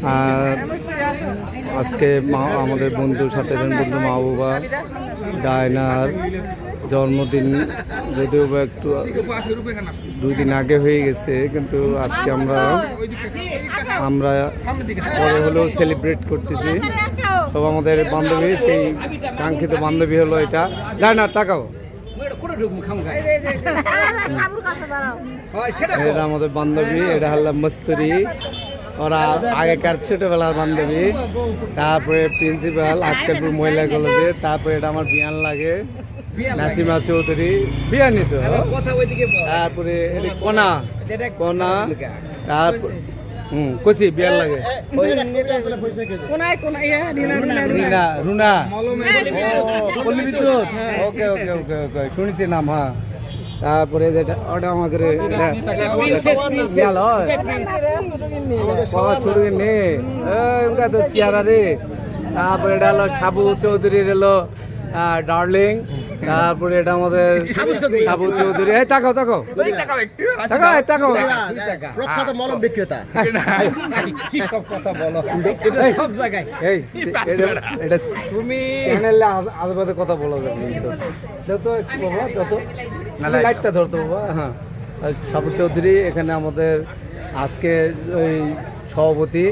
আর আজকে আমাদের বন্ধুর সাথে বন্ধু মাহবুবা ডায়নার জন্মদিন, যদিও বা একটু 2 দিন আগে হয়ে গেছে, কিন্তু আজকে আমরা পরে হলেও সেলিব্রেট করতেছি। তো আমাদের বান্ধবী, সেই কাঙ্ক্ষিত বান্ধবী হলো এটা। ডায়নার তাকাও, এটা আমাদের বান্ধবী, এটা হলো মস্তুরি। ওরা আগেকার ছোটবেলার বান্ধবী। তারপরে প্রিন্সিপাল আজকালপুর মহিলা কলেজে। তারপরে এটা আমার বিয়ান লাগে, নাসিমা চৌধুরী, বিয়ানি তো। তারপরে কনা কনা, তারপর কচি বিয়ান লাগে রুনা রুনা। ওকে ওকে ওকে ওকে, শুনেছি নাম। হ্যাঁ, তারপরে যেটা ওটা আমাকে ছোট নে তো চেহারা রে। তারপরে এটা হলো সাবু চৌধুরীর হলো ডার্লিং। তারপরে এটা আমাদের সাবু চৌধুরী। এই তাকাও তাকাও তাকাও তাকাও, প্রখ্যাত মলম বিক্রেতা। এটা তুমি চ্যানেলে আজবাদে কথা বলা যাবে যত যত লাইটটা ধরতো বাবা। হ্যাঁ, সাবু চৌধুরী এখানে আমাদের আজকে ওই সভাপতি।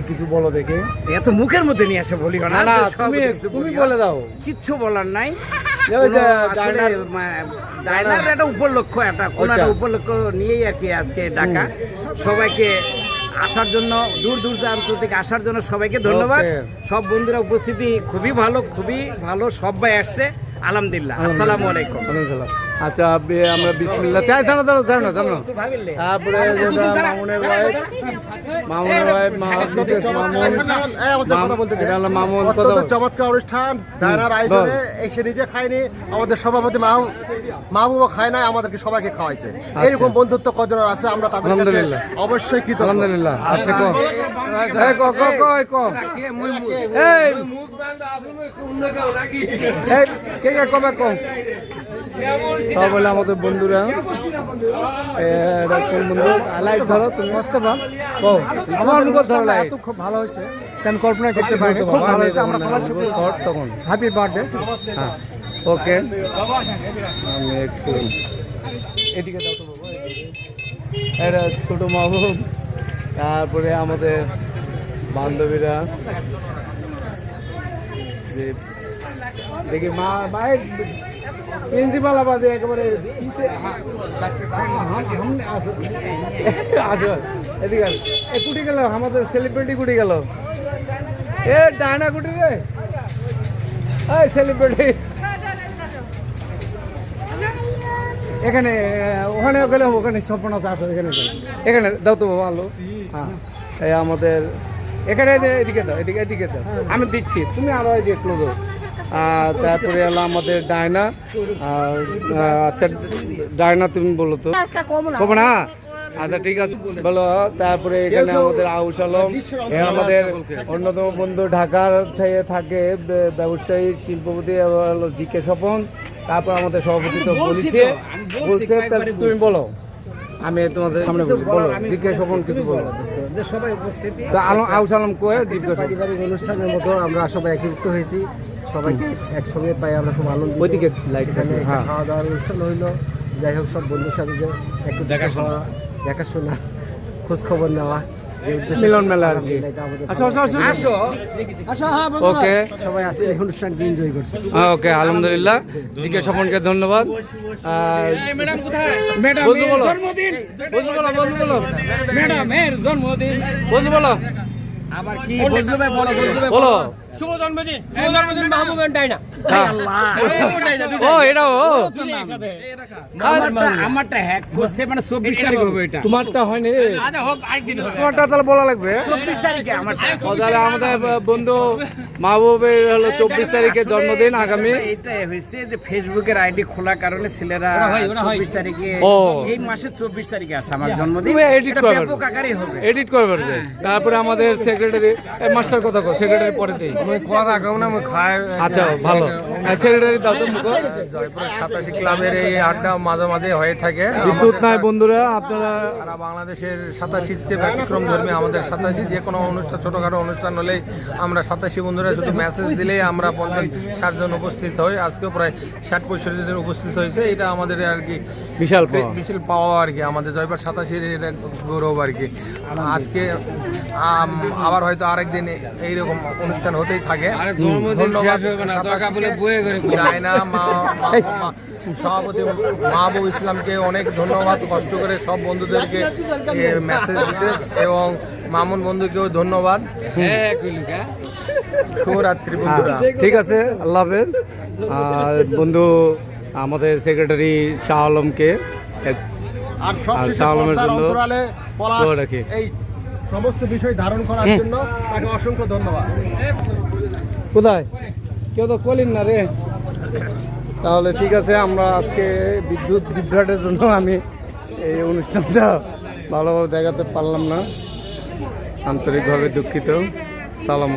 কিছু বলো দেখে। এত মুখের মধ্যে নিয়ে আসে বলি না, তুমি বলে দাও। কিচ্ছু বলার নাই। ডায়নার একটা উপলক্ষ, একটা কোনো একটা উপলক্ষ নিয়েই আর কি আজকে ডাকা। সবাইকে আসার জন্য, দূর দূরান্ত থেকে আসার জন্য সবাইকে ধন্যবাদ। সব বন্ধুরা উপস্থিতি খুবই ভালো, সবাই আসছে আলহামদুলিল্লাহ। আসসালামু আলাইকুম। আচ্ছা, আমরা বিসমিল্লাহ চাই। জানো তারপরে মামুনের ওয়াইফ মামুন। চমৎকার অনুষ্ঠান, ডায়নার আয়োজনে এসে নিজে খায়নি, আমাদের সভাপতি মাহবুবা খায় নাই, আমাদেরকে সবাইকে খাওয়াইছে। এরকম বন্ধুত্ব কজন আছে, আমরা তাদের কাছে অবশ্যই কৃতজ্ঞ। আলহামদুলিল্লাহ। আচ্ছা, কবে সব বলে আমাদের বন্ধুরা। কোন বন্ধু লাইট ধরো, তুমি আসতে পার। আমার অনুভব ধরো, লাইট খুব ভালো হয়েছে। কেন কল্পনা করতে পারি, খুব ভালো হয়েছে। আমরা তখন হ্যাপি বার্থডে। হ্যাঁ, ওকে। আমি একটু এদিকে যাও তো বাবা। এটা ছোট মাহবুব, তারপরে আমাদের বান্ধবীরা। যে দেখি মায়ের প্রিন্সিপাল আবাদে একেবারে এদিকে কুটি গেল, আমাদের সেলিব্রিটি কুটি গেল। এ ডায়না কুটি রে, এই সেলিব্রিটি এখানে, ওখানে গেলে ওখানে স্বপ্ন আছে। আসো এখানে দাও তো বাবা আলো। হ্যাঁ, এই আমাদের এখানে এদিকে দাও, এদিকে দাও, আমি দিচ্ছি, তুমি আরো এদিকে ক্লোজ। তারপরে হলো আমাদের ডায়না। আচ্ছা ডায়না, তুমি বলো তো। কবে না? আচ্ছা ঠিক আছে, বলো। তারপরে এখানে আমাদের আউশ আলম, আমাদের অন্যতম বন্ধু, ঢাকার থেকে থাকে, ব্যবসায়ী শিল্পপতি হলো জিকে স্বপন। তারপর আমাদের সভাপতি তো বলছে, তুমি বলো। আমি তোমাদের সামনে বলো, জিজ্ঞেস স্বপন কিছু বলো। সবাই উপস্থিতি আউশ আলম কয়ে জিজ্ঞেস। পারিবারিক অনুষ্ঠানের মতো আমরা সবাই একত্রিত হয়েছি, সবাইকে একসঙ্গে পাই, আমরা খুব আনন্দ। ওইদিকে লাইট থাকে। হ্যাঁ, খাওয়া দাওয়ার অনুষ্ঠান হইলো। যাই হোক, সব বন্ধুর সাথে যে একটু দেখাশোনা, খোঁজ খবর নেওয়া, মিলন মেলা আর কি। ওকে, সবাই আছে এই অনুষ্ঠানটি এনজয় করছে। ওকে, আলহামদুলিল্লাহ। জিজ্ঞেস স্বপনকে ধন্যবাদ। বলো আবার কি বলো। শুভ জন্মদিন মাহবুবের ডায়না। ও এটাও আমারটা হ্যাক করছে, মানে 24 তারিখ হবে এটা। তোমারটা হয়নি? আচ্ছা হোক, আরেকদিন হবে। তোমারটা তাহলে বলা লাগবে 24 তারিখে আমারটা। তাহলে আমাদের বন্ধু মাহবুবের হলো 24 তারিখে জন্মদিন আগামী। এটা হয়েছে যে ফেসবুকের আইডি খোলা কারণে ছেলেরা 24 তারিখে, এই মাসের 24 তারিখে আছে আমার জন্মদিন। এডিট করবে, ব্যাপক আকারে হবে, এডিট করবে। তারপরে আমাদের সেক্রেটারি মাস্টার কথা কো, সেক্রেটারি পরে দেই। আমি কথা কম না, আমি খাই। আচ্ছা ভালো, সেক্রেটারি দাও তো মুখ। জয়পুর 87 ক্লাবের এই আড্ডা মাঝে মাঝে হয়ে থাকে। বিদ্যুৎ নাই বন্ধুরা, আপনারা সারা বাংলাদেশের 87তে ব্যতিক্রম ধর্মী আমাদের 87 যে কোনো অনুষ্ঠান, ছোটখাটো অনুষ্ঠান হলেই আমরা 87 বন্ধুরা শুধু মেসেজ দিলেই আমরা 50-60 জন উপস্থিত হই। আজকেও প্রায় 60-65 জন উপস্থিত হয়েছে। এটা আমাদের আর কি বিশাল পাওয়া। বিশাল পাওয়া আর কি, আমাদের জয়পুর 87 এটা গৌরব আর কি। আজকে আবার হয়তো আরেকদিন এইরকম অনুষ্ঠান হতেই থাকে। ধন্যবাদ যায় না সভাপতি মাহবুব ইসলামকে অনেক ধন্যবাদ, কষ্ট করে সব বন্ধুদেরকে মেসেজ দিচ্ছে, এবং মামুন বন্ধুকেও ধন্যবাদ। শুভরাত্রি বন্ধুরা। ঠিক আছে, আল্লাহ হাফেজ। বন্ধু আমাদের সেক্রেটারি শাহ আলমকে আর সবশেষে শাহ আলমের পর্দার জন্য অন্তরালে পলাশ দোয়া রাখি। এই সমস্ত বিষয় ধারণ করার জন্য তাকে অসংখ্য ধন্যবাদ। কোথায় কেউ তো কলিন না রে। তাহলে ঠিক আছে, আমরা আজকে বিদ্যুৎ বিভ্রাটের জন্য আমি এই অনুষ্ঠানটা ভালোভাবে দেখাতে পারলাম না, আন্তরিকভাবে দুঃখিত। সালাম।